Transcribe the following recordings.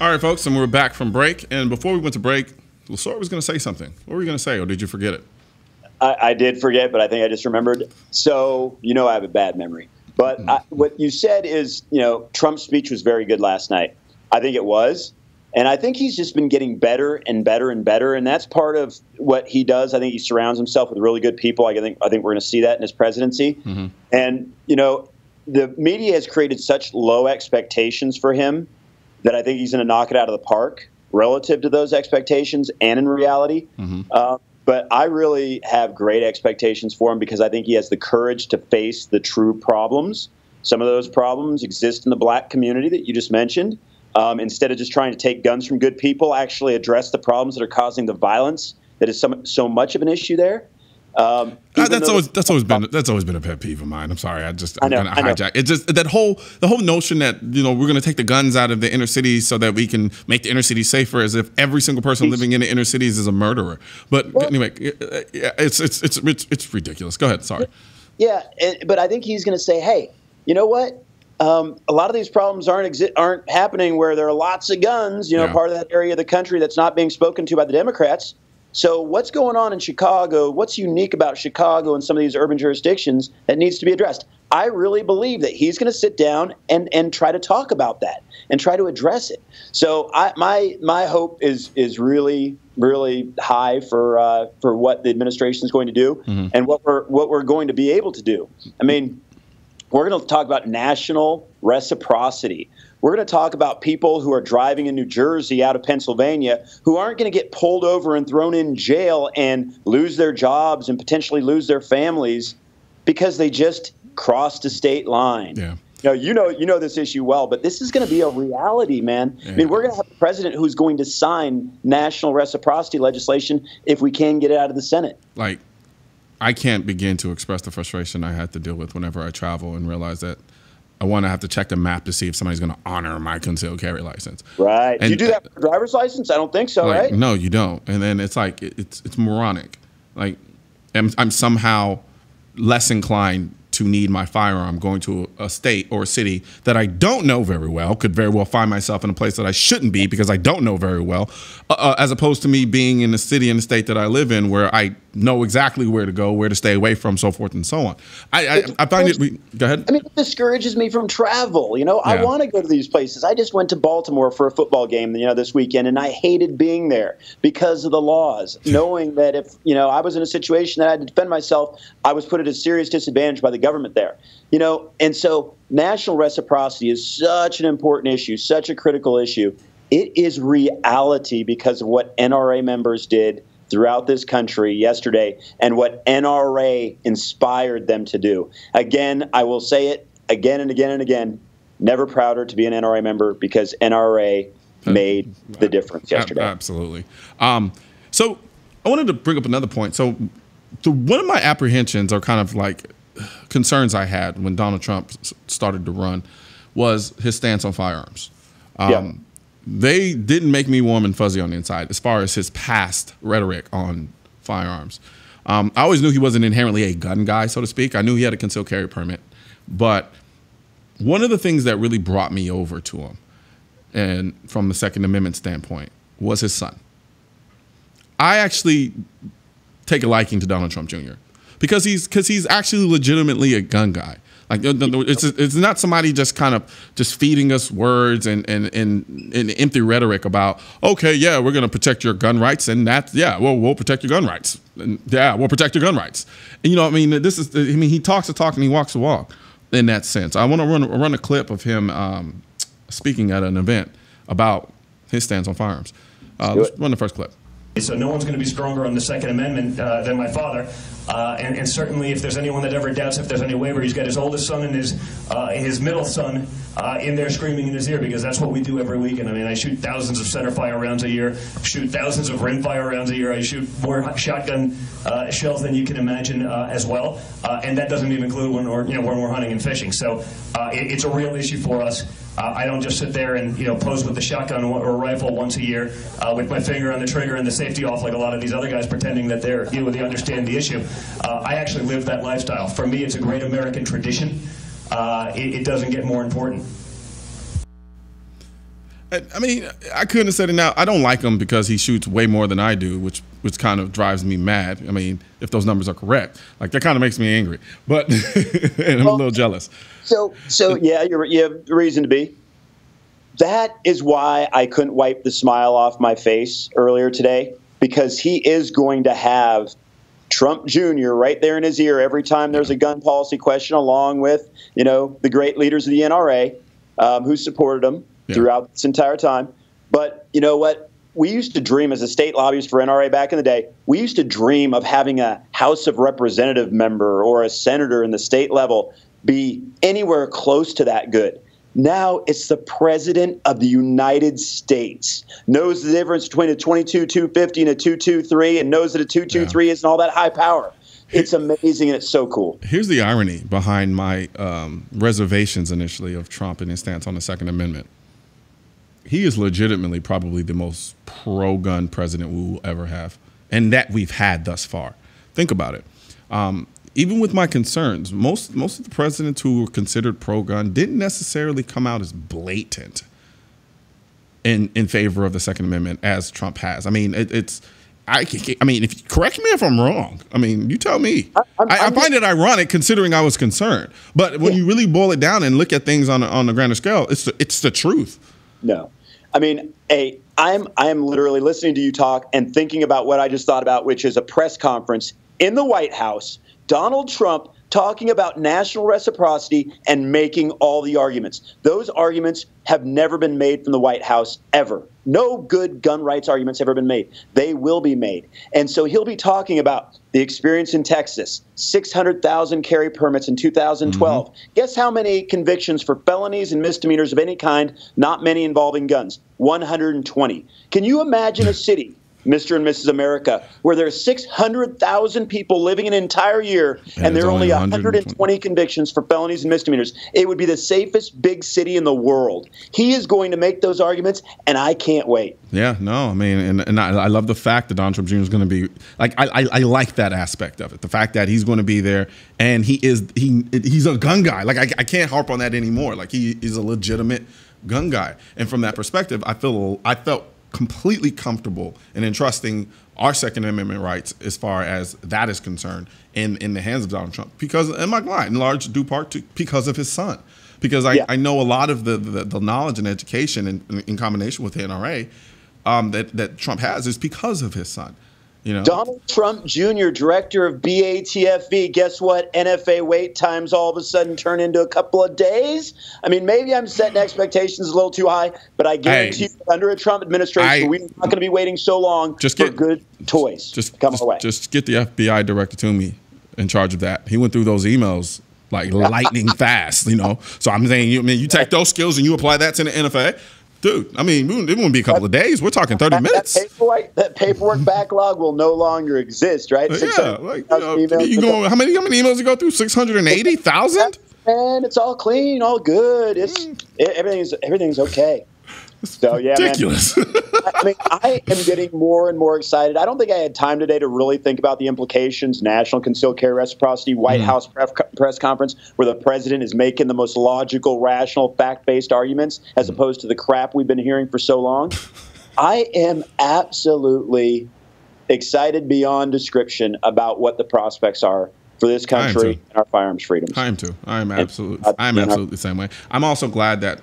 All right, folks, and we're back from break. And before we went to break, Lasor was going to say something. What were you going to say, or did you forget it? I did forget, but I think I just remembered. So, I have a bad memory. But what you said is, Trump's speech was very good last night. I think it was. And I think he's just been getting better and better and better. And that's part of what he does. I think he surrounds himself with really good people. I think we're going to see that in his presidency. Mm-hmm. And, the media has created such low expectations for him that I think he's going to knock it out of the park relative to those expectations and in reality. Mm-hmm. But I really have great expectations for him because I think he has the courage to face the true problems. Some of those problems exist in the black community that you just mentioned. Instead of just trying to take guns from good people, actually address the problems that are causing the violence that is so much of an issue there. That's always been a pet peeve of mine. I'm sorry, I'm going to hijack. It's just the whole notion that we're going to take the guns out of the inner cities so that we can make the inner cities safer, as if every single person living in the inner cities is a murderer. But anyway, it's ridiculous. Go ahead. Sorry. Yeah, but I think he's going to say, hey, you know what? A lot of these problems aren't happening where there are lots of guns. Part of that area of the country that's not being spoken to by the Democrats. So what's going on in Chicago? What's unique about Chicago and some of these urban jurisdictions that needs to be addressed? I really believe that he's going to sit down and try to talk about that and try to address it. So my hope is really, really high for what the administration is going to do and what we're going to be able to do. I mean, we're going to talk about national reciprocity. We're going to talk about people who are driving in New Jersey out of Pennsylvania who aren't going to get pulled over and thrown in jail and lose their jobs and potentially lose their families because they just crossed a state line. Yeah. You know this issue well, but this is going to be a reality, man. Yeah. I mean, we're going to have a president who's going to sign national reciprocity legislation if we can get it out of the Senate. Like, I can't begin to express the frustration I had to deal with whenever I travel and realize that I want to have to check the map to see if somebody's going to honor my concealed carry license. Right. Do you do that for a driver's license? I don't think so, right? No, you don't. And then it's like, it's moronic. Like, I'm somehow less inclined to need my firearm going to a state or a city that I don't know very well, could very well find myself in a place that I shouldn't be because I don't know very well, as opposed to me being in the city and the state that I live in where I know exactly where to go, where to stay away from, so forth and so on. I find it. Go ahead. I mean, it discourages me from travel. I want to go to these places. I just went to Baltimore for a football game, this weekend, and I hated being there because of the laws, knowing that if, I was in a situation that I had to defend myself, I was put at a serious disadvantage by the government there. And so national reciprocity is such an important issue, such a critical issue. It is reality because of what NRA members did throughout this country yesterday and what NRA inspired them to do. Again, I will say it again and again and again, never prouder to be an NRA member because NRA made the difference yesterday. Absolutely. So I wanted to bring up another point. So one of my apprehensions are kind of like concerns I had when Donald Trump started to run was his stance on firearms. They didn't make me warm and fuzzy on the inside as far as his past rhetoric on firearms. I always knew he wasn't inherently a gun guy, so to speak. I knew he had a concealed carry permit. But one of the things that really brought me over to him, and from the Second Amendment standpoint, was his son. I actually take a liking to Donald Trump Jr. because he's actually legitimately a gun guy. Like it's not somebody just kind of just feeding us words and empty rhetoric about, okay, yeah, we're going to protect your gun rights, and we'll protect your gun rights, and we'll protect your gun rights. And he talks the talk and he walks the walk in that sense. I want to run a clip of him speaking at an event about his stance on firearms. Let's run the first clip. So no one's going to be stronger on the Second Amendment than my father. And certainly if there's anyone that ever doubts if there's any waiver, he's got his oldest son and his middle son in there screaming in his ear, because that's what we do every weekend. I mean, I shoot thousands of center fire rounds a year, shoot thousands of rim fire rounds a year. I shoot more shotgun shells than you can imagine as well. And that doesn't even include when we're hunting and fishing. So it's a real issue for us. I don't just sit there and pose with the shotgun or rifle once a year with my finger on the trigger and the safety off like a lot of these other guys pretending that they understand the issue. I actually live that lifestyle. For me, it's a great American tradition. It doesn't get more important. I mean, I couldn't have said it now. I don't like him because he shoots way more than I do, which kind of drives me mad. I mean, if those numbers are correct, like that kind of makes me angry. But and I'm a little jealous. So yeah, you have reason to be. That is why I couldn't wipe the smile off my face earlier today, because he is going to have Trump Jr. right there in his ear every time there's a gun policy question, along with, the great leaders of the NRA who supported him throughout this entire time. But you know what? We used to dream as a state lobbyist for NRA back in the day, we used to dream of having a House of Representative member or a senator in the state level be anywhere close to that good. Now it's the President of the United States. Knows the difference between a 22-250 and a 223, and knows that a 223 isn't all that high power. It's amazing, and it's so cool. Here's the irony behind my reservations initially of Trump and his stance on the Second Amendment. He is legitimately probably the most pro-gun president we will ever have, and that we've had thus far. Think about it. Even with my concerns, most of the presidents who were considered pro-gun didn't necessarily come out as blatant in favor of the Second Amendment as Trump has. I mean, if correct me if I'm wrong. I mean, you tell me. I find it ironic considering I was concerned, but when you really boil it down and look at things on the grander scale, it's the truth. No, I mean, I am literally listening to you talk and thinking about what I just thought about, which is a press conference in the White House. Donald Trump talking about national reciprocity and making all the arguments. Those arguments have never been made from the White House ever. No good gun rights arguments have ever been made. They will be made. And so he'll be talking about the experience in Texas, 600,000 carry permits in 2012. Guess how many convictions for felonies and misdemeanors of any kind, not many involving guns? 120. Can you imagine a city, Mr. and Mrs. America, where there are 600,000 people living an entire year and there are only 120 convictions for felonies and misdemeanors? It would be the safest big city in the world. He is going to make those arguments, and I can't wait. Yeah, no, I mean, and I love the fact that Donald Trump Jr. is going to be, like, I like that aspect of it. The fact that he's going to be there, and he's a gun guy. Like, I can't harp on that anymore. Like, he is a legitimate gun guy. And from that perspective, I felt completely comfortable in entrusting our Second Amendment rights as far as that is concerned in the hands of Donald Trump. Because, and my line, in large due part because of his son. Because I know a lot of the knowledge and education in combination with the NRA that Trump has is because of his son. Donald Trump Jr., director of BATFV. Guess what? NFA wait times all of a sudden turn into a couple of days. I mean, maybe I'm setting expectations a little too high, but I guarantee you, under a Trump administration, we're not going to be waiting so long for good toys come our way. Just get the FBI director to me in charge of that. He went through those emails like lightning fast, So I'm saying, you take those skills and you apply that to the NFA. Dude, I mean, it won't be a couple of days. We're talking 30 minutes. That paperwork backlog will no longer exist, right? Yeah, like, how many emails you go through? 680,000? And it's all clean, all good. Everything's okay. So yeah, ridiculous. Man. I mean, I am getting more and more excited. I don't think I had time today to really think about the implications. National Concealed Carry Reciprocity, White House press conference, where the president is making the most logical, rational, fact-based arguments, as opposed to the crap we've been hearing for so long. I am absolutely excited beyond description about what the prospects are for this country and our firearms freedoms. I am too. I'm absolutely the same way. I'm also glad that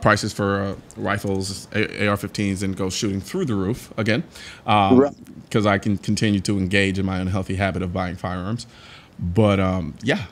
prices for rifles, AR-15s, and go shooting through the roof again, because I can continue to engage in my unhealthy habit of buying firearms. But yeah,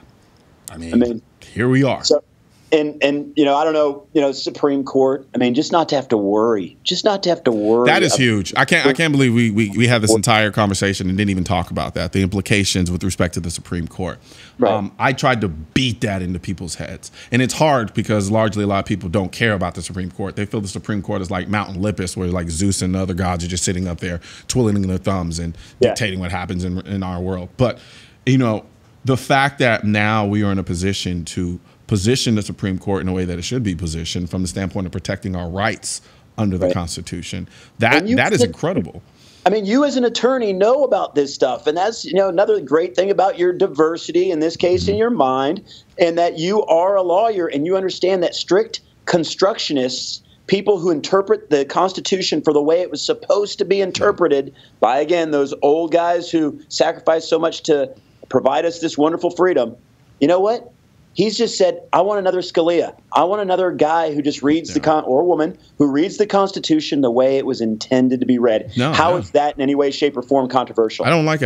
I mean, here we are. So, and I don't know, Supreme Court. I mean, just not to have to worry. That is huge. I can't believe we had this entire conversation and didn't even talk about that. The implications with respect to the Supreme Court. Right. I tried to beat that into people's heads, and it's hard because largely a lot of people don't care about the Supreme Court. They feel the Supreme Court is like Mount Olympus, where like Zeus and the other gods are just sitting up there twiddling their thumbs and dictating what happens in our world. But the fact that now we are in a position to position the Supreme Court in a way that it should be positioned from the standpoint of protecting our rights under the Constitution. That is incredible. I mean, you as an attorney know about this stuff, and that's another great thing about your diversity, in this case in your mind, and that you are a lawyer and you understand that strict constructionists people who interpret the Constitution for the way it was supposed to be interpreted by, again, those old guys who sacrificed so much to provide us this wonderful freedom. You know what? He's just said, I want another Scalia. I want another guy who just reads or woman who reads the Constitution the way it was intended to be read. How is that in any way, shape, or form controversial? I don't like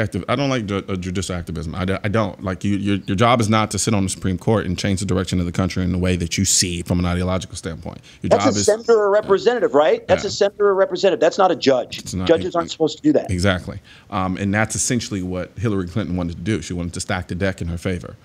judicial activism. I don't like your job is not to sit on the Supreme Court and change the direction of the country in the way that you see from an ideological standpoint. That's a senator or representative, right? That's a senator or representative. That's not a judge. Judges aren't supposed to do that. Exactly, and that's essentially what Hillary Clinton wanted to do. She wanted to stack the deck in her favor.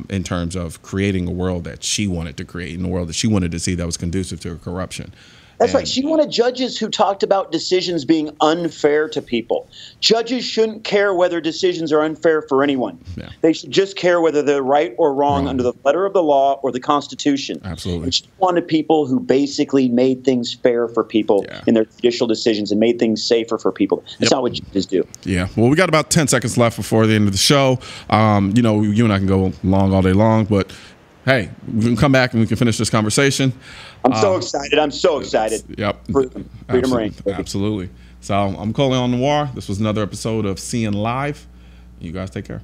In terms of creating a world that she wanted to create, in a world that she wanted to see that was conducive to her corruption. That's right. She wanted judges who talked about decisions being unfair to people. Judges shouldn't care whether decisions are unfair for anyone. Yeah. They should just care whether they're right or wrong under the letter of the law or the Constitution. Absolutely. And she wanted people who basically made things fair for people in their judicial decisions and made things safer for people. That's not what judges do. Yeah. Well, we got about 10 seconds left before the end of the show. You know, you and I can go long all day long, but hey, we can come back and we can finish this conversation. I'm so excited. I'm so excited. Yep. Freedom reign. Absolutely. So I'm Colion Noir. This was another episode of Seeing Live. You guys take care.